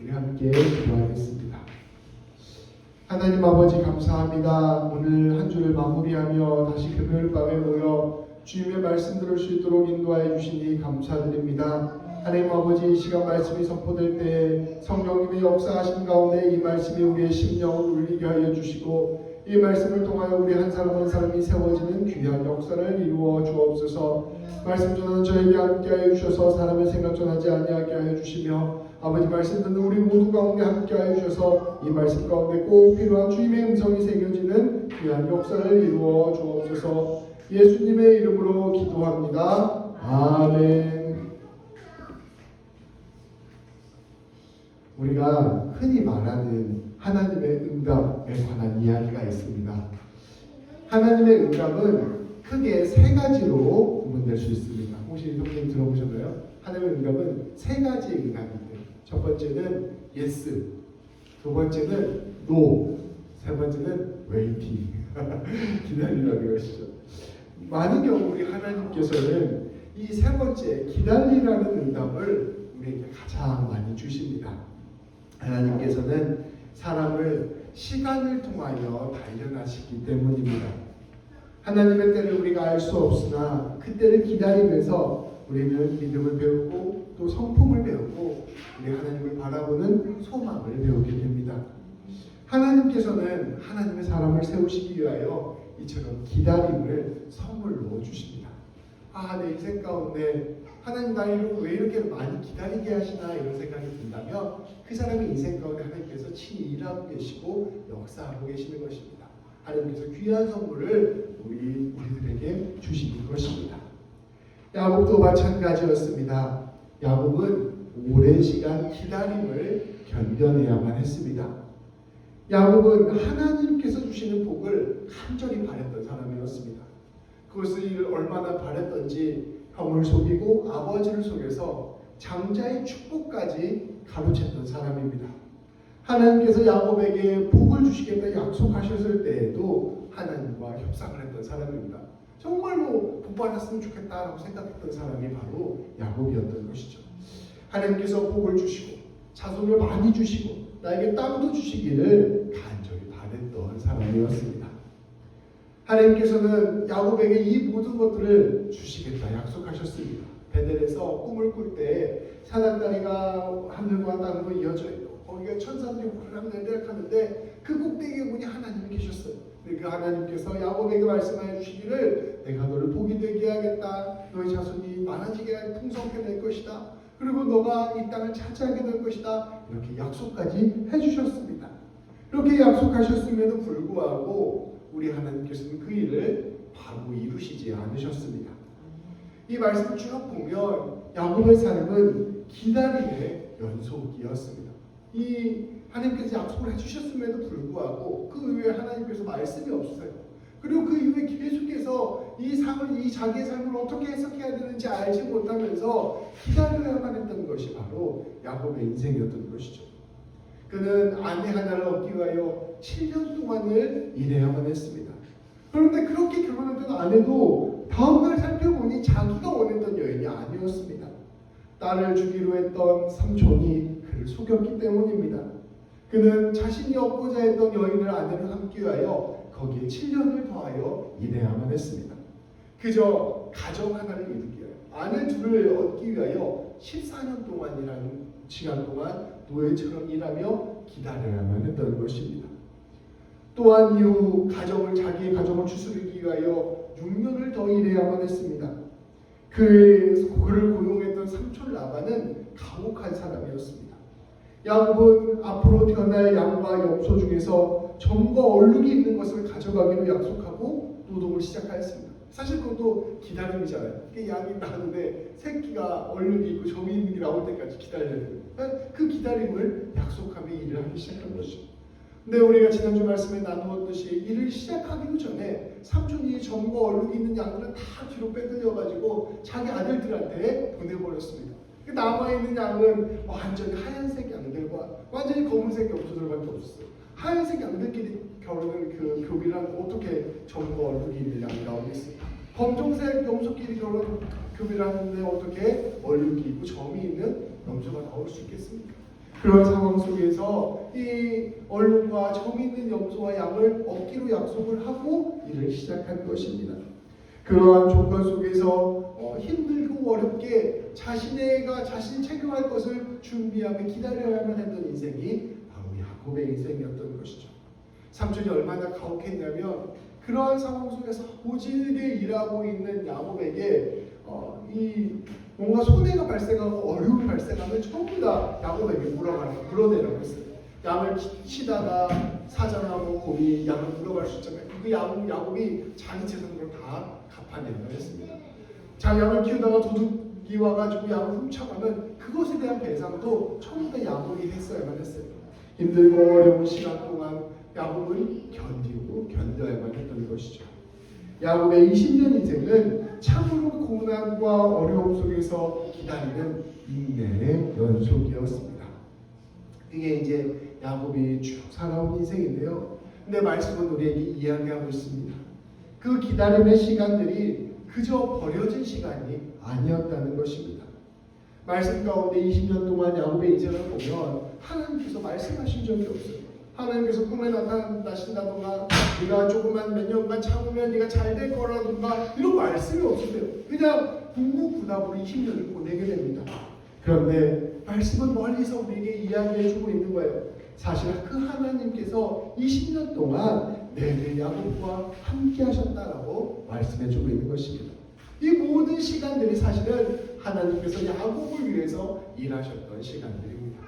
우리 함께 기도하겠습니다. 하나님 아버지 감사합니다. 오늘 한 주를 마무리하며 다시 금요일 밤에 모여 주님의 말씀 들을 수 있도록 인도하여 주시니 감사드립니다. 하나님 아버지, 이 시간 말씀이 선포될 때 성령님의 역사하신 가운데 이 말씀이 우리의 심령을 울리게 하여 주시고, 이 말씀을 통하여 우리 한 사람 한 사람이 세워지는 귀한 역사를 이루어 주옵소서. 말씀 전하는 저에게 함께하여 주셔서 사람의 생각 전하지 아니하게 하여 주시며, 아버지 말씀 듣는 우리 모두 가운데 함께하여 주셔서 이 말씀 가운데 꼭 필요한 주님의 음성이 새겨지는 귀한 역사를 이루어 주옵소서. 예수님의 이름으로 기도합니다. 아멘. 우리가 흔히 말하는 하나님의 응답에 관한 이야기가 있습니다. 하나님의 응답은 크게 세 가지로 구분될 수 있습니다. 혹시 선생님 들어보셨나요? 하나님의 응답은 세 가지 응답인데, 첫 번째는 yes, 두 번째는 no, 세 번째는 waiting. 기다리라는 것이죠. 많은 경우 우리 하나님께서는 이 세 번째 기다리라는 응답을 우리에게 가장 많이 주십니다. 하나님께서는 사람을 시간을 통하여 단련하시기 때문입니다. 하나님의 때를 우리가 알 수 없으나 그 때를 기다리면서 우리는 믿음을 배우고 또 성품을 배우고 우리 하나님을 바라보는 소망을 배우게 됩니다. 하나님께서는 하나님의 사람을 세우시기 위하여 이처럼 기다림을 선물로 주십니다. 내 인생 가운데 하나님 나를 왜 이렇게 많이 기다리게 하시나 이런 생각이 든다면 그 사람의 인생 가운데 하나님께서 친히 일하고 계시고 역사하고 계시는 것입니다. 하나님께서 귀한 선물을 우리들에게 주시는 것입니다. 야곱도 마찬가지였습니다. 야곱은 오랜 시간 기다림을 견뎌내야만 했습니다. 야곱은 하나님께서 주시는 복을 간절히 바랬던 사람이었습니다. 그것을 얼마나 바랬던지 형을 속이고 아버지를 속여서 장자의 축복까지 가로챘던 사람입니다. 하나님께서 야곱에게 복을 주시겠다 약속하셨을 때에도 하나님과 협상을 했던 사람입니다. 정말로 복 받았으면 좋겠다라고 생각했던 사람이 바로 야곱이었던 것이죠. 하나님께서 복을 주시고 자손을 많이 주시고 나에게 땅도 주시기를 간절히 바랬던 사람이었습니다. 하나님께서는 야곱에게 이 모든 것들을 주시겠다 약속하셨습니다. 베델에서 꿈을 꿀 때 사단다리가 하늘과 땅으로 이어져 있고 거기가 천사들이 오르락내리락하는데 그 꼭대기에 보니 하나님이 계셨어요. 그 하나님께서 야곱에게 말씀하여 주시기를 내가 너를 복이 되게 하겠다. 너의 자손이 많아지게 풍성하게 될 것이다. 그리고 너가 이 땅을 차지하게 될 것이다. 이렇게 약속까지 해주셨습니다. 이렇게 약속하셨음에도 불구하고 우리 하나님께서는 그 일을 바로 이루시지 않으셨습니다. 이 말씀을 쭉 보면 야곱의 삶은 기다림의 연속이었습니다. 이 하나님께서 약속을 해주셨음에도 불구하고 그 이후에 하나님께서 말씀이 없어요. 그리고 그 이후에 계속해서 이 자기의 삶을 어떻게 해석해야 되는지 알지 못하면서 기다려야만 했던 것이 바로 야곱의 인생이었던 것이죠. 그는 아내 하나를 얻기 위하여 7년 동안을 일해야만 했습니다. 그런데 그렇게 결혼했던 아내도 다음날 살펴보니 자기가 원했던 여인이 아니었습니다. 딸을 주기로 했던 삼촌이 그를 속였기 때문입니다. 그는 자신이 얻고자 했던 여인을 아내로 삼기 위하여 거기에 7년을 더하여 일해야만 했습니다. 그저 가정 하나를 이루기 위하여 아내 둘을 얻기 위하여 14년 동안이라는 시간 동안 노예처럼 일하며 기다려야만 했던 것입니다. 또한 이후 자기의 가정을 추스르기 위하여 6년을 더 일해야만 했습니다. 그를 고용했던 삼촌 라반은 감옥한 사람이었습니다. 야곱은 앞으로 태어날 양과 염소 중에서 점과 얼룩이 있는 것을 가져가기로 약속하고 노동을 시작하였습니다. 사실 그것도 기다림이잖아요. 양이 나는데 새끼가 얼룩이 있고 점이 있는 게 나올 때까지 기다려야 돼요. 그 기다림을 약속하며 일을 하기 시작한 것이죠. 근데 우리가 지난주 말씀에 나누었듯이 일을 시작하기도 전에 삼촌이 점과 얼룩이 있는 양들을 다 뒤로 빼들려가지고 자기 아들들한테 보내버렸습니다. 남아있는 양은 완전히 하얀색 양들과 완전히 검은색 염소들밖에 없었어요. 하얀색 양들끼리 교비를 하면 어떻게 점과 얼룩이 있는 양이 나오겠습니까? 검정색 염소끼리 교비를 하는데 어떻게 얼룩이 있고 점이 있는 염소가 나올 수 있겠습니까? 그런 상황 속에서 이 얼룩과 점 있는 염소와 양을 얻기로 약속을 하고 일을 시작한 것입니다. 그러한 조건 속에서 힘들고 어렵게 자신이 책임할 것을 준비하며 기다려야만 했던 인생이 바로 야곱의 인생이었던 것이죠. 삼촌이 얼마나 가혹했냐면 그러한 상황 속에서 고질게 일하고 있는 야곱에게 뭔가 손해가 발생하고 어려움이 발생하면 전부 다 야곱에게 물어내라고 했어요. 양을 치다가 사자나 곰이 양을 물어갈 수 있잖아요. 그 야곱이 자기 재산으로 다 갚아내려 했습니다. 자, 양을 키우다가 도둑이 와가지고 양을 훔쳐가면 그것에 대한 배상도 전부 다 야곱이 했어야만 했어요. 힘들고 어려운 시간 동안 야곱은 견뎌야만 했던 것이죠. 야곱의 20년 인생은 참으로 고난과 어려움 속에서 기다리는 인내의 연속이었습니다. 이게 이제 야곱이 쭉 살아온 인생인데요. 근데 말씀은 우리에게 이야기하고 있습니다. 그 기다림의 시간들이 그저 버려진 시간이 아니었다는 것입니다. 말씀 가운데 20년 동안 야곱의 인생을 보면 하나님께서 말씀하신 적이 없어요. 하나님께서 꿈에 나타나신다던가 네가 조금만 몇 년간 참으면 네가 잘 될 거라던가 이런 말씀이 없으세요. 그냥 국무부답으로 20년을 보내게 됩니다. 그런데 말씀은 멀리서 우리에게 이야기해주고 있는 거예요. 사실 그 하나님께서 20년 동안 내내 야곱과 함께 하셨다라고 말씀해주고 있는 것입니다. 이 모든 시간들이 사실은 하나님께서 야곱을 위해서 일하셨던 시간들입니다.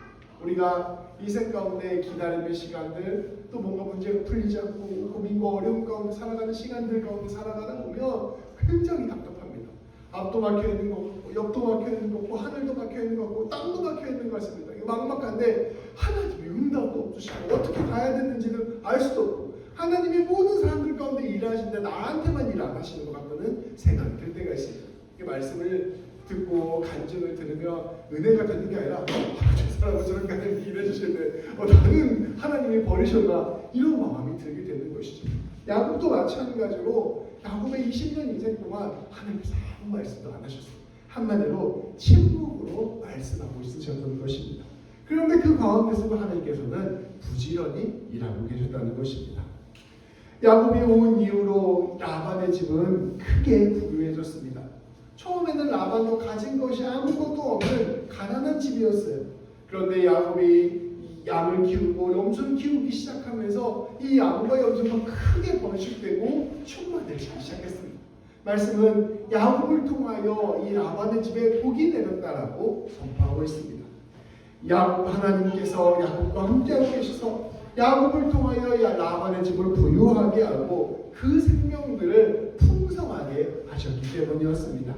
우리가 인생 가운데 기다림의 시간들, 또 뭔가 문제가 풀리지 않고 고민과 어려움 가운데 살아가는 시간들 가운데 살아가다 보면 굉장히 답답합니다. 앞도 막혀 있는 거 같고, 옆도 막혀 있는 거 같고, 하늘도 막혀 있는 거 같고, 땅도 막혀 있는 것 같습니다. 이거 막막한데 하나님의 응답도 없으시고 어떻게 가야 되는지는 알 수도 없고, 하나님이 모든 사람들 가운데 일하시는데 나한테만 일 안 하시는 것 같다는 생각이 들 때가 있습니다. 이 말씀을 듣고 간증을 들으면 은혜가 되는 게 아니라 저 사람은 저렇게 하나님이 일해주시는데 나는 하나님이 버리셨나 이런 마음이 들게 되는 것이죠. 야곱도 마찬가지로 야곱의 20년 인생 동안 하나님께서 아무 말씀도 안 하셨어요. 한마디로 침묵으로 말씀하고 있으셨던 것입니다. 그런데 그 가운데서도 하나님께서는 부지런히 일하고 계셨다는 것입니다. 야곱이 온 이후로 라반의 집은 크게 부유해졌습니다. 처음에는 라반도 가진 것이 아무것도 없는 가난한 집이었어요. 그런데 야곱이 양을 키우고 염소를 키우기 시작하면서 이 양과 염소가 크게 번식되고 충만해지기 시작했습니다. 말씀은 야곱을 통하여 이 라반의 집에 복이 내렸다라고 선포하고 있습니다. 하나님께서 야곱과 함께하고 계셔서 야곱을 통하여 라반의 집을 부유하게 하고 그 생명들을 풍성하게 하셨기 때문이었습니다.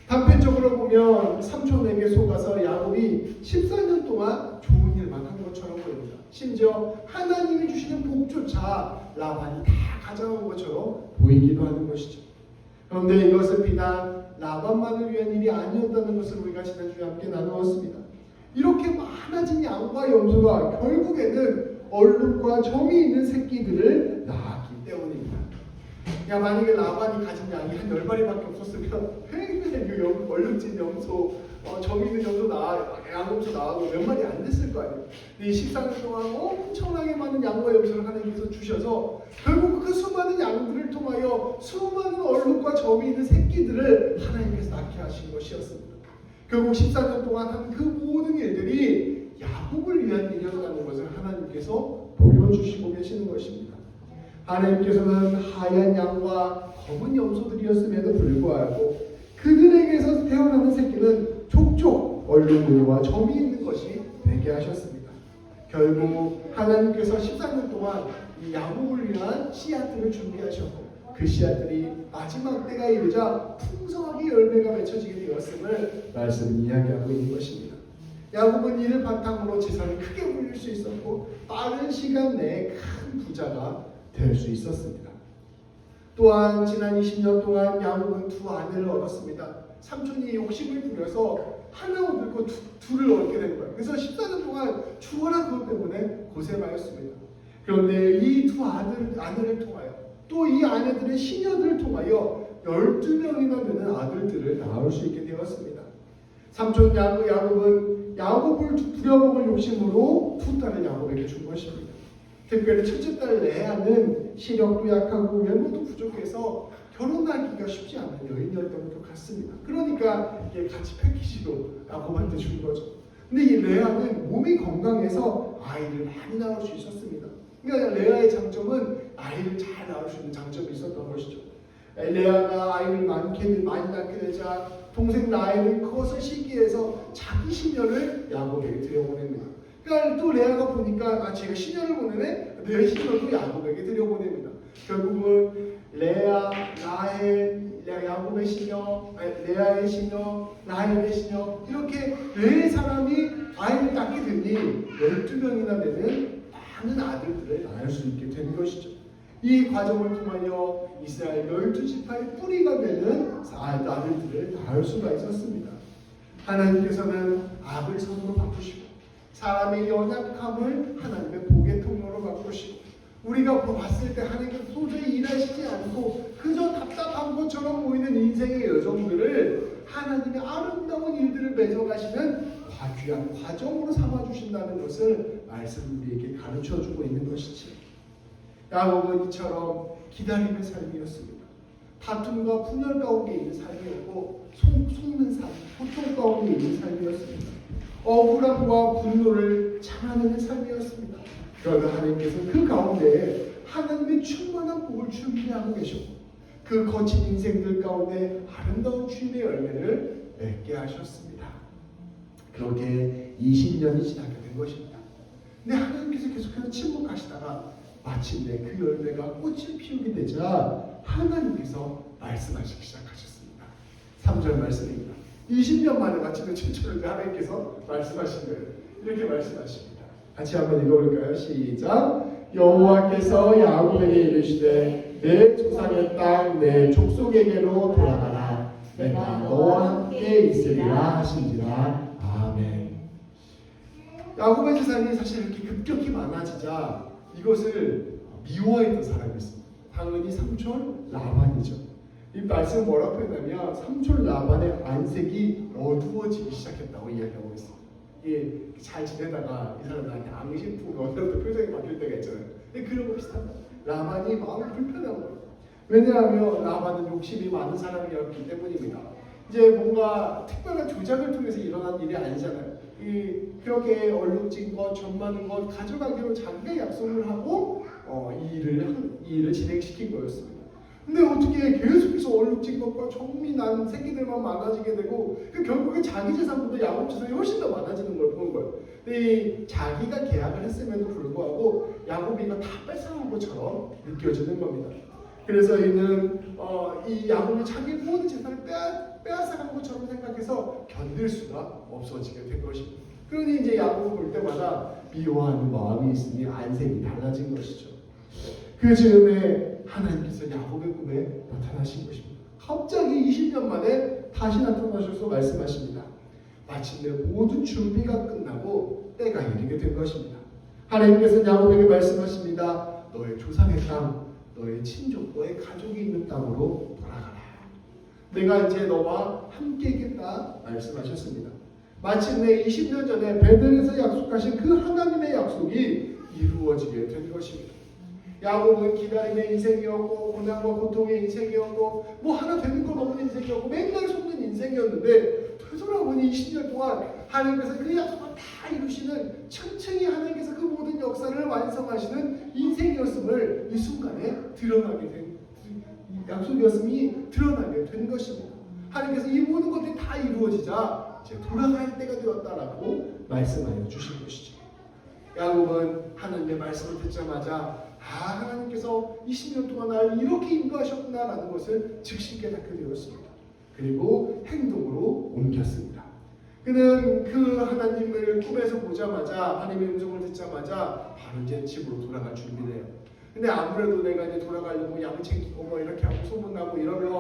단편적으로 보면 삼촌에게 속아서 야곱이 14년 동안 좋은 일만 한 것처럼 보입니다. 심지어 하나님이 주시는 복조차 라반이 다 가져간 것처럼 보이기도 하는 것이죠. 그런데 이것은 비단 라반만을 위한 일이 아니었다는 것을 우리가 지난주에 함께 나누었습니다. 이렇게 많아진 양과 염소가 결국에는 얼룩과 점이 있는 새끼들을 낳았기 때문입니다. 만약에 라반이 가진 양이 한 10마리밖에 없었으면 굉장히 얼룩진 염소, 점 있는 염소 양염소 나와도 몇 마리 안 됐을 거 아니에요. 이 14년 동안 엄청나게 많은 양과 염소를 하나님께서 주셔서 결국 그 수많은 양들을 통하여 수많은 얼룩과 점이 있는 새끼들을 하나님께서 낳게 하신 것이었습니다. 결국 14년 동안 한 그 모든 일들이 야곱을 위한 일이었다는 것을 하나님께서 보여주시고 계시는 것입니다. 하나님께서는 하얀 양과 검은 염소들이었음에도 불구하고 그들에게서 태어나는 새끼는 족족 얼룩무늬와 점이 있는 것이 되게 하셨습니다. 결국 하나님께서 14년 동안 이 야곱을 위한 씨앗들을 준비하셨고 그 씨앗들이 마지막 때가 이르자 풍성하게 열매가 맺혀지게 되었음을 말씀은 이야기하고 있는 것입니다. 야곱은 이를 바탕으로 재산을 크게 올릴 수 있었고 빠른 시간 내에 큰 부자가 될 수 있었습니다. 또한 지난 20년 동안 야곱은 두 아내를 얻었습니다. 삼촌이 욕심을 부려서 하나 얻고 둘을 얻게 된 거예요. 그래서 14년 동안 죽어라 그것 때문에 고생하였습니다. 그런데 이 두 아내를 통하여 또 이 아내들의 시녀들을 통하여 12명이나 되는 아들들을 낳을 수 있게 되었습니다. 삼촌 야곱은 야곱을 부려먹을 욕심으로 두 딸을 야곱에게 준 것입니다. 특별히 첫째 딸 레아는 시력도 약하고 외모도 부족해서 결혼하기가 쉽지 않은 여인이었던 것 같습니다. 그러니까 이게 같이 패키지로 야곱한테 준 거죠. 근데 이 레아는 몸이 건강해서 아이를 많이 낳을 수 있었습니다. 그러니까 레아의 장점은 아이를 잘 낳을 수 있는 장점이 있었던 것이죠. 레아가 아이를 많이 낳게 되자 동생 라헬은 그것을 시기해서 자기 시녀를 야곱에게 들여보냅니다. 그러니까 또 레아가 보니까 제가 시녀를 보내네? 내 시녀도 야곱에게 들여보냅니다. 결국은 레아, 라헬, 야곱의 시녀, 레아의 시녀, 라헬의 시녀 이렇게 네 사람이 아이를 낳게 되니 12명이나 되는 많은 아들들을 낳을 수 있게 된 것이죠. 이 과정을 통하여 이스라엘 12지파의 뿌리가 되는 아들들을 낳을 수가 있었습니다. 하나님께서는 악을 선으로 바꾸시고 사람의 연약함을 하나님의 복의 통로로 바꾸시고 우리가 봤을 때 하나님께서 도저히 일하시지 않고 그저 답답한 것처럼 보이는 인생의 여정들을 하나님의 아름다운 일들을 맺어가시는 귀한 과정으로 삼아주신다는 것을 말씀 우리에게 가르쳐주고 있는 것이지. 야곱은 이처럼 기다림의 삶이었습니다. 다툼과 분열 가운데 있는 삶이었고 속는 삶, 고통 가운데 있는 삶이었습니다. 억울함과 분노를 참아내는 삶이었습니다. 그러나 하나님께서 그 가운데 하나님의 충만한 복을 준비하고 계셨고 그 거친 인생들 가운데 아름다운 주님의 열매를 맺게 하셨습니다. 그렇게 20년이 지나게 된 것입니다. 근데 하나님께서 계속해서 침묵하시다가 마침내 그 열매가 꽃을 피우게 되자 하나님께서 말씀하시기 시작하셨습니다. 3절 말씀입니다. 20년 만에 마침내 최초로 하나님께서 말씀하신 거예요. 이렇게 말씀하십니다. 같이 한번 읽어볼까요? 시작. 여호와께서 야곱에게 이르시되 내 조상의 땅 내 족속에게로 돌아가라. 내가 너와 함께 있으리라 하신지라. 아멘. 야곱의 재산이 사실 이렇게 급격히 많아지자 이것을 미워했던 사람이 있습니다. 당연히 삼촌 라반이죠. 이 말씀 뭐라고 표현하면 삼촌 라반의 안색이 어두워지기 시작했다고 이야기하고 있습니다. 이게 잘 지내다가 이 사람 나한테 앙심풍 어느부터 표정이 바뀔 때가 있잖아요. 그런 거 비슷합니다. 라반이 마음이 불편한 거예요. 왜냐하면 라반은 욕심이 많은 사람이었기 때문입니다. 이제 뭔가 특별한 조작을 통해서 일어난 일이 아니잖아요. 그렇게 얼룩진 것, 점 많은 것 가져가기로 자기가 약속을 하고 이 일을 진행시킨 거였습니다. 근데 어떻게 계속해서 얼룩진 것과 점이 난 새끼들만 많아지게 되고 결국에 자기 재산보다 야곱 재산이 훨씬 더 많아지는 걸 본 거예요. 근데 자기가 계약을 했음에도 불구하고 야곱이 이거 다 뺏어간 것처럼 느껴지는 겁니다. 그래서 이는 이 야곱이 자기 모든 재산을 빼앗아간 것처럼 생각해서 견딜 수가 없어지게 된 것입니다. 그러니 이제 야곱을 볼 때마다 미워하는 마음이 있으니 안색이 달라진 것이죠. 그 즈음에 하나님께서 야곱의 꿈에 나타나신 것입니다. 갑자기 20년 만에 다시 나타나셔서 말씀하십니다. 마침내 모든 준비가 끝나고 때가 이르게 된 것입니다. 하나님께서 야곱에게 말씀하십니다. 너의 조상의 땅, 너의 친족, 너의 가족이 있는 땅으로 돌아가라. 내가 이제 너와 함께 있겠다 말씀하셨습니다. 마침내 20년 전에 베델에서 약속하신 그 하나님의 약속이 이루어지게 된 것입니다. 야곱은 기다림의 인생이었고 고난과 고통의 인생이었고 뭐 하나 되는 건 없는 인생이었고 맨날 속는 인생이었는데 되돌아보니 20년 동안 하나님께서 그 약속을 다 이루시는 층층이 하나님께서 그 모든 역사를 완성하시는 인생이었음을 이 순간에 드러나게 된 약속이었음이 드러나게 된 것입니다. 하나님께서 이 모든 것들이 다 이루어지자 이제 돌아갈 때가 되었다라고 말씀하여 주신 것이죠. 야곱은 하나님의 말씀을 듣자마자 하나님께서 20년 동안 나를 이렇게 인도하셨구나라는 것을 즉시 깨닫게 되었습니다. 그리고 행동으로 옮겼습니다. 그는 그 하나님을 꿈에서 보자마자 하나님의 음성을 듣자마자 바로 이제 집으로 돌아갈 준비를 해요. 근데 아무래도 내가 이제 돌아가려고 야구 챙기고 뭐 이렇게 하고 소문나고 이러면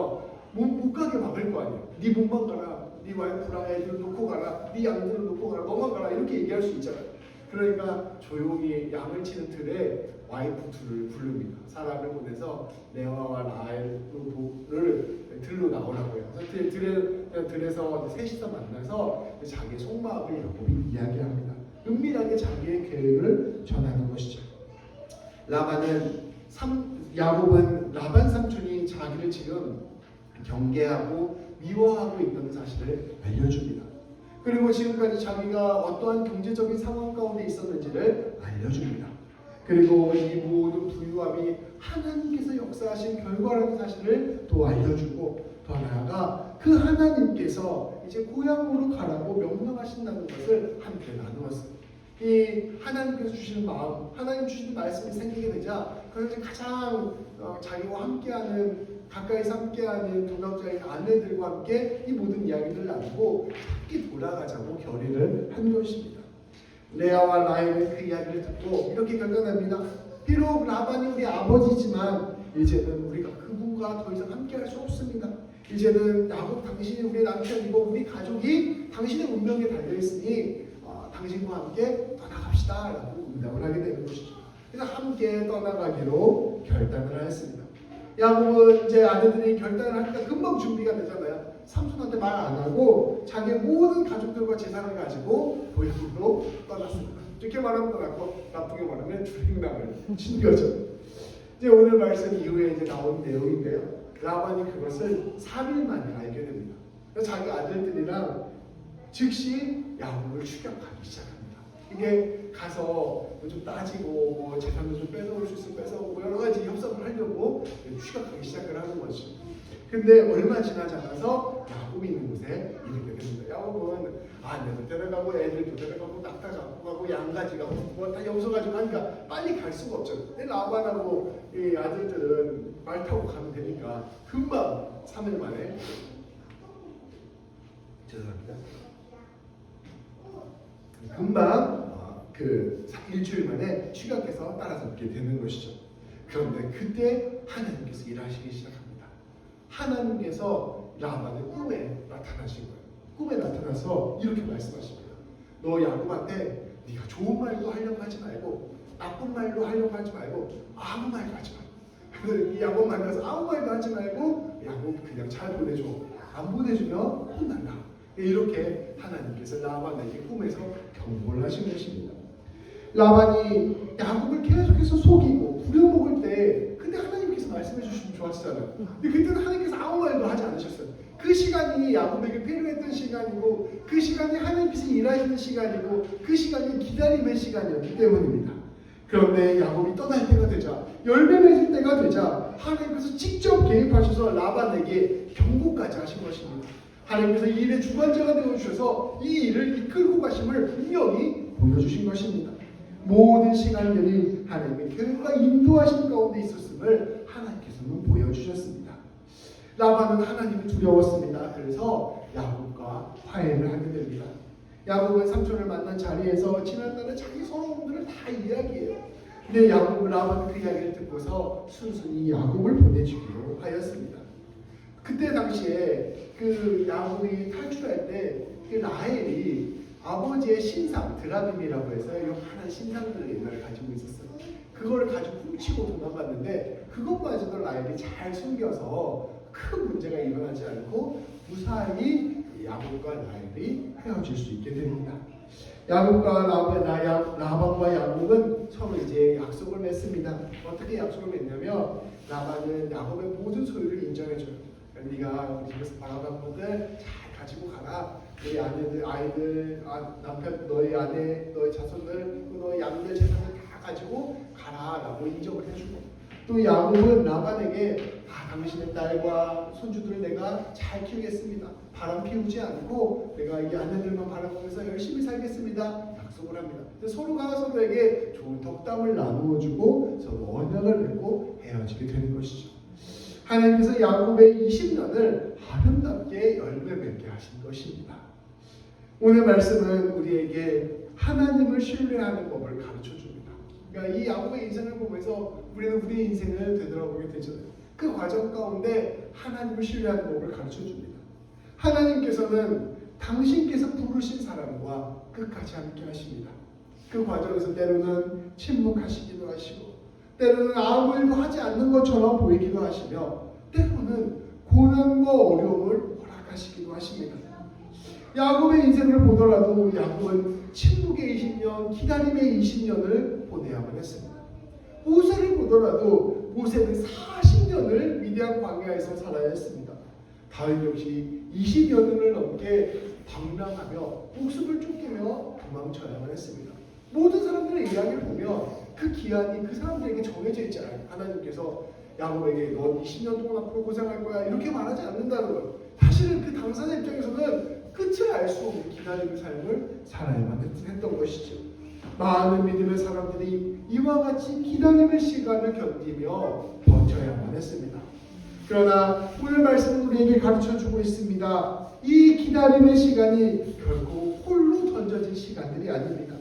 못 가게 막을 거 아니에요. 네 몸만 가라, 네 와이프랑 애들 놓고 가라, 네 양들을 놓고 가라, 너만 가라 이렇게 얘기할 수 있잖아요. 그러니까 조용히 양을 치는 들에 와이프 둘을 부릅니다. 사람을 보내서 레아와 라헬을 들로 나오라고 해요. 그래서 들에서 셋이서 만나서 자기의 속마음을 야곱이 이야기합니다. 은밀하게 자기의 계획을 전하는 것이죠. 야곱은 라반 삼촌이 자기를 지금 경계하고 미워하고 있다는 사실을 알려줍니다. 그리고 지금까지 자기가 어떠한 경제적인 상황 가운데 있었는지를 알려줍니다. 그리고 이 모든 부유함이 하나님께서 역사하신 결과라는 사실을 또 알려주고, 더 나아가 그 하나님께서 이제 고향으로 가라고 명령하신다는 것을 함께 나누었습니다. 이 하나님께서 주시는 마음, 하나님 주시는 말씀이 생기게 되자 그것을 가장 자기와 함께하는, 가까이서 함께하는 동역자인 아내들과 함께 이 모든 이야기를 나누고 함께 돌아가자고 결의를 한 것입니다. 레아와 라헬은 그 이야기를 듣고 이렇게 결단합니다. 비록 라반이 우리 아버지지만 이제는 우리가 그분과 더 이상 함께할 수 없습니다. 이제는 야곱, 당신이 우리의 남편이고 우리 가족이 당신의 운명에 달려있으니 당신과 함께 떠나갑시다 라고 응답을 하게 되는 것이죠. 그래서 함께 떠나가기로 결단을 하였습니다. 야곱은 이제 아내들이 결단을 하니까 금방 준비가 되잖아요. 삼손한테 말 안 하고 자기의 모든 가족들과 재산을 가지고 고향으로 떠났습니다. 좋게 말하면 떠났고 나쁘게 말하면 주행랑을 친 거죠. 이제 오늘 말씀 이후에 이제 나온 내용인데요. 라반이 그것을 3일 만에 알게 됩니다. 그래서 자기 아들들이랑 즉시 야곱을 추격하기 시작합니다. 이게 가서 좀 따지고 뭐 재산도 좀 뺏어올 수 있으면 뺏어오고 여러 가지 협상을 하려고 추격하기 시작을 하는 거죠. 근데 얼마 지나지 않아서 야곱이 있는 곳에 이르게 됩니다. 야곱은 아내도 데려가고 애들도 데려가고 낙타 갖고 가고 양가지 가고 뭐 다 여기서 가지고 하니까 빨리 갈 수가 없죠. 라반하고 이 아들들은 말 타고 가면 되니까 금방 3일 만에 죄송합니다. 금방 그 일주일 만에 추격해서 따라잡게 되는 것이죠. 그런데 그때 하나님께서 일하시기 시작합니다. 하나님께서 라반의 꿈에 나타나신 거예요. 꿈에 나타나서 이렇게 말씀하십니다. 너 야곱한테 네가 좋은 말도 하려고 하지 말고 나쁜 말도 하려고 하지 말고 아무 말도 하지 마. 이 야곱 만나서 아무 말도 하지 말고 야곱 그냥 잘 보내줘. 안 보내주면 혼난다. 이렇게 하나님께서 라반에게 꿈에서 경고를 하신 것입니다. 라반이 야곱을 계속해서 속이고 부려먹을 때 그때 하나님께서 말씀해 주시면 좋았잖아요. 근데 그때는 하나님께서 아무 말도 하지 않으셨어요. 그 시간이 야곱에게 필요했던 시간이고 그 시간이 하나님께서 일하시는 시간이고 그 시간이 기다림의 시간이었기 때문입니다. 그런데 야곱이 떠날 때가 되자, 열매 맺을 때가 되자 하나님께서 직접 개입하셔서 라반에게 경고까지 하신 것입니다. 하나님께서 이 일의 주관자가 되어주셔서 이 일을 이끌고 가심을 분명히 보여주신 것입니다. 모든 시간들이 하나님의 계획과 인도하신 가운데 있었음을 하나님께서는 보여주셨습니다. 라반은 하나님이 두려웠습니다. 그래서 야곱과 화해를 하게 됩니다. 야곱은 삼촌을 만난 자리에서 지난날의 자기 서러움들을 다 이야기해요. 근데 라반은 그 이야기를 듣고서 순순히 야곱을 보내주기로 하였습니다. 그때 당시에 그 야곱이 탈출할 때 그 라헬이 아버지의 신상 드라빔이라고 해서 하나의 신상들을 옛날에 가지고 있었어요. 그거를 가지고 훔치고 도망갔는데 그것마저도 라헬이 잘 숨겨서 큰 문제가 일어나지 않고 무사히 야곱과 라헬이 헤어질 수 있게 됩니다. 야곱과 라반과 야곱은 서로 이제 약속을 맺습니다. 어떻게 약속을 맺냐면 라반은 야곱의 모든 소유를 인정해줘요. 네가 우리 집에서 바라던 것들 잘 가지고 가라. 너희 아내들, 아이들, 남편, 너희 아내, 너희 자손들, 너희 양들 재산을 다 가지고 가라라고 인정을 해주고, 또 야곱은 라반에게 당신의 딸과 손주들을 내가 잘 키우겠습니다. 바람 피우지 않고 내가 이 아내들만 바라보면서 열심히 살겠습니다. 약속을 합니다. 서로가 서로에게 좋은 덕담을 나누어주고 서로 언약을 맺고 헤어지게 되는 것이죠. 하나님께서 야곱의 20년을 아름답게 열매 맺게 하신 것입니다. 오늘 말씀은 우리에게 하나님을 신뢰하는 법을 가르쳐 줍니다. 그러니까 이 야곱의 인생을 보면서 우리는 우리의 인생을 되돌아보게 되잖아요. 그 과정 가운데 하나님을 신뢰하는 법을 가르쳐 줍니다. 하나님께서는 당신께서 부르신 사람과 끝까지 함께 하십니다. 그 과정에서 때로는 침묵하시기도 하시고 때로는 아무 일도 하지 않는 것처럼 보이기도 하시며 때로는 고난과 어려움을 허락하시기도 하십니다. 야곱의 인생을 보더라도 야곱은 침묵의 20년, 기다림의 20년을 보내야만 했습니다. 모세를 보더라도 모세는 40년을 미디안 광야에서 살아야 했습니다. 다윗 역시 20여 년을 넘게 방랑하며 목숨을 쫓기며 도망쳐야만 했습니다. 모든 사람들의 이야기를 보면 그 기한이 그 사람들에게 정해져 있지 않아요. 하나님께서 야곱에게 넌 20년 동안 앞으로 고생할 거야 이렇게 말하지 않는다는 거예요. 사실은 그 당사자 입장에서는 끝을 알 수 없는 기다림의 삶을 살아야만 했던 것이죠. 많은 믿음의 사람들이 이와 같이 기다림의 시간을 견디며 버텨야만 했습니다. 그러나 오늘 말씀은 우리에게 가르쳐주고 있습니다. 이 기다림의 시간이 결코 홀로 던져진 시간들이 아닙니다.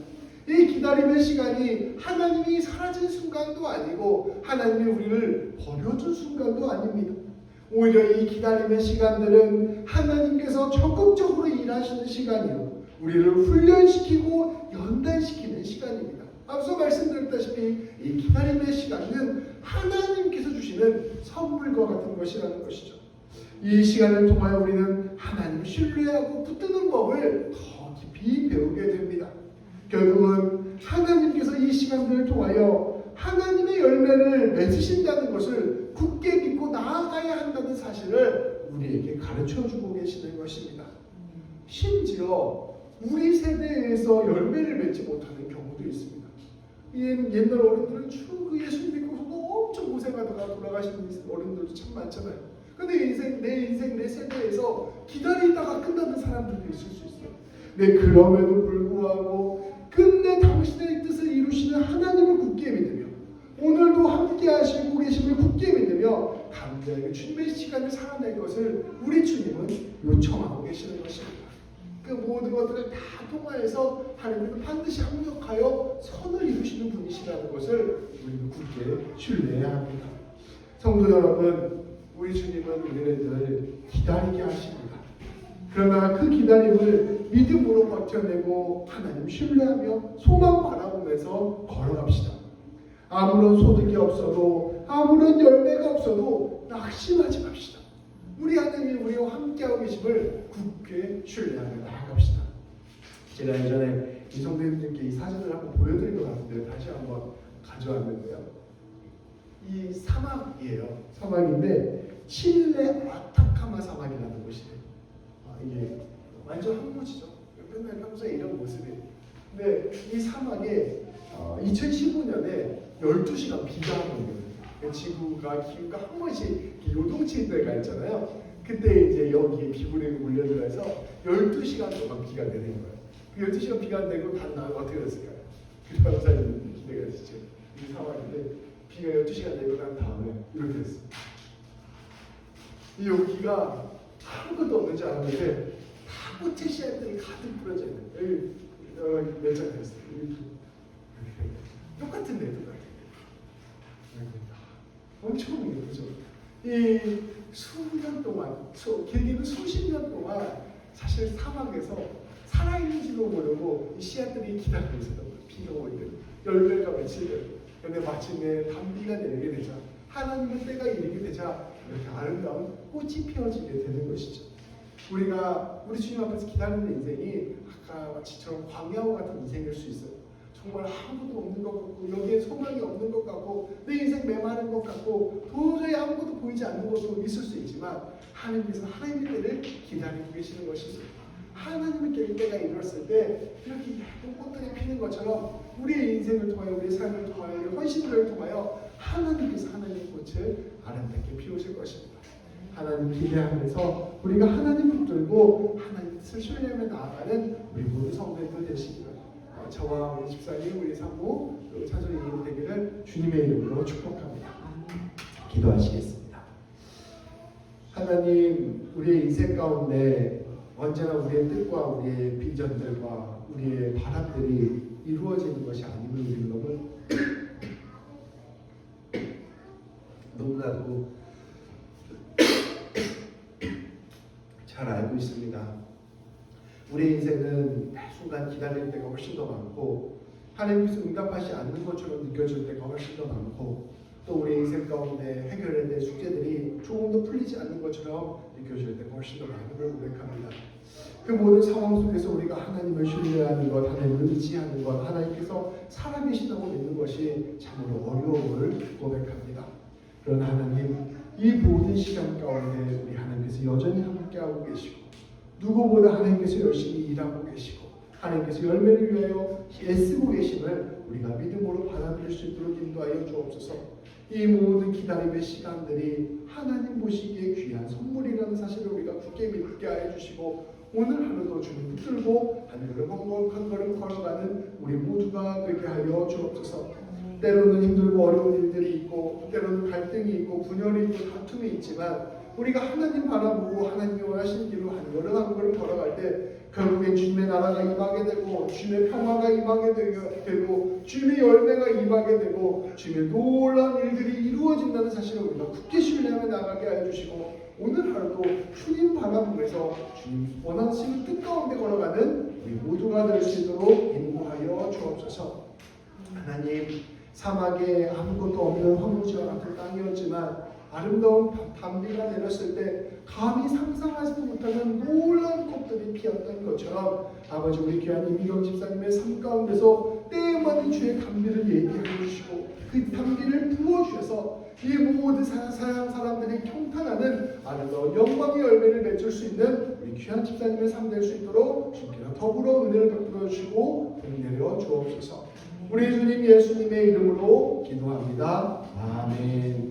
이 기다림의 시간이 하나님이 사라진 순간도 아니고 하나님이 우리를 버려준 순간도 아닙니다. 오히려 이 기다림의 시간들은 하나님께서 적극적으로 일하시는 시간이요, 우리를 훈련시키고 연단시키는 시간입니다. 앞서 말씀드렸다시피 이 기다림의 시간은 하나님께서 주시는 선물과 같은 것이라는 것이죠. 이 시간을 통하여 우리는 하나님을 신뢰하고 붙드는 법을 더 깊이 배우게 됩니다. 결국은 하나님께서 이 시간들을 통하여 하나님의 열매를 맺으신다는 것을 굳게 믿고 나아가야 한다는 사실을 우리에게 가르쳐주고 계시는 것입니다. 심지어 우리 세대에서 열매를 맺지 못하는 경우도 있습니다. 옛날 어른들은 쭉 예수 믿고서도 엄청 고생하다가 돌아가시는 어른들도 참 많잖아요. 근데 내 인생, 내 세대에서 기다리다가 끝나는 사람들도 있을 수 있어요. 네, 그럼에도 불구하고 끝내 당신의 뜻을 이루시는 하나님을 굳게 믿으며 오늘도 함께 하시고 계심을 굳게 믿으며 감사하게 주님의 시간을 살아낼 것을 우리 주님은 요청하고 계시는 것입니다. 그 모든 것들을 다 통하여서 하나님은 반드시 합력하여 선을 이루시는 분이시라는 것을 우리는 굳게 신뢰해야 합니다. 성도 여러분, 우리 주님은 우리를 늘 기다리게 하십니다. 그러나 그 기다림을 믿음으로 버텨내고 하나님 신뢰하며 소망 바라보면서 걸어갑시다. 아무런 소득이 없어도 아무런 열매가 없어도 낙심하지 맙시다. 우리 하나님이 우리와 함께하고 계심을 굳게 신뢰하며 나아갑시다. 제가 예전에 이 성도님들께 이 사진을 한번 보여드린 것 같은데 다시 한번 가져왔는데요. 이 사막이에요. 사막인데 칠레 아타카마 사막이라는 곳이에요. 이게 완전 황무지죠. 맨날 평소에 이런 모습이에요. 근데 이 사막에 2015년에 12시간 비가 한 거예요. 지구가 기후가 한 번씩 요동칠 때가 있잖아요. 그때 이제 여기에 비구름이 몰려들어서 12시간 동안 비가 내리는 거예요. 그 12시간 비가 내고 단 나면 어떻게 됐을까요? 그 다음 사진은 기대가 되시죠. 이 상황인데 비가 12시간 내고 난 다음에 이렇게 됐어요. 이 여기가 아무것도 없는 줄 알았는데 다 꽃의 씨앗들이 가득 뿌려져 있는 여기 몇 장 됐어요. 똑같은데 똑같은. 엄청 예쁘죠. 이 수년 동안, 길게는 수십 년 동안 사실 사막에서 살아있는지도 모르고 이 씨앗들이 기다리고 있었던 거예요. 비가 올 때, 열매가 맺힐 때. 그런데 마침내 단비가 내리게 되자, 하나님의 때가 이르게 되자 이렇게 아름다운 꽃이 피어지게 되는 것이죠. 우리가 우리 주님 앞에서 기다리는 인생이 아까 마치처럼 광야와 같은 인생일 수 있어요. 정말 아무것도 없는 것 같고 여기에 소망이 없는 것 같고 내 인생 메마른 것 같고 도저히 아무것도 보이지 않는 것도 있을 수 있지만 하나님께서 하나님의 때를 기다리고 계시는 것입니다. 하나님의 때가 이뤘을 때 이렇게 예쁜 꽃들이 피는 것처럼 우리의 인생을 통하여 우리의 삶을 통하여 우리의 헌신들을 통하여 하나님께서 하나님의 꽃을 아름답게 피우실 것입니다. 하나님 기대하면서 우리가 하나님 붙들고 하나님 뜻을 신뢰하며 나아가는 우리 모든 성도들 되시기를 저와 우리 집사님, 우리 사모, 사촌이 되기를 주님의 이름으로 축복합니다. 기도하시겠습니다. 하나님, 우리의 인생 가운데 언제나 우리의 뜻과 우리의 비전들과 우리의 바람들이 이루어지는 것이 아니면 우리는 너무나도 잘 알고 있습니다. 우리의 인생은 순간 기다릴 때가 훨씬 더 많고 하나님께서 응답하지 않는 것처럼 느껴질 때가 훨씬 더 많고 또 우리 인생 가운데 해결해야 될 숙제들이 조금 더 풀리지 않는 것처럼 느껴질 때가 훨씬 더 많음을 고백합니다. 그 모든 상황 속에서 우리가 하나님을 신뢰하는 것, 하나님을 의지하는 것, 하나님께서 살아계시다고 믿는 것이 참으로 어려움을 고백합니다. 그러나 하나님, 이 모든 시간 가운데 우리 하나님께서 여전히 함께하고 계시고 누구보다 하나님께서 열심히 일하고 계시고 하나님께서 열매를 위하여 애쓰고 계심을 우리가 믿음으로 받아들일 수 있도록 인도하여 주옵소서. 이 모든 기다림의 시간들이 하나님 보시기에 귀한 선물이라는 사실을 우리가 굳게 믿게 하여 주시고 오늘 하루도 주님 붙들고 한 걸음 걸어가는 우리 모두가 되게 하여 주옵소서. 때로는 힘들고 어려운 일들이 있고 때로는 갈등이 있고 분열이 있고 다툼이 있지만 우리가 하나님 바라보고 하나님이 원하시는 길로 한 걸음 걸어갈 때 결국엔 주님의 나라가 임하게 되고 주님의 평화가 임하게 되고 주님의 열매가 임하게 되고 주님의 놀라운 일들이 이루어진다는 사실을 우리가 굳게 신뢰하며 나가게 하여 주시고 오늘 하루도 주님 바라보면서 주님 원하시는 뜻 가운데 걸어가는 우리 모두가 될 수 있도록 인도하여 주옵소서. 하나님, 사막에 아무것도 없는 황무지와 같은 땅이었지만 아름다운 단비가 내렸을 때 감히 상상하지도 못하는 놀라운 꽃들이 피었던 것처럼 아버지 우리 귀한 이미경 집사님의 삶 가운데서 때마다 주의 감비를 얘기해 주시고 그 감비를 부어주셔서 이 모든 사랑 사람들이 통탄하는 아름다운 영광의 열매를 맺을 수 있는 우리 귀한 집사님의 삶 될 수 있도록 주께서 더불어 은혜를 베풀어 주시고 은혜려 주옵소서. 우리 주님 예수님의 이름으로 기도합니다. 아멘.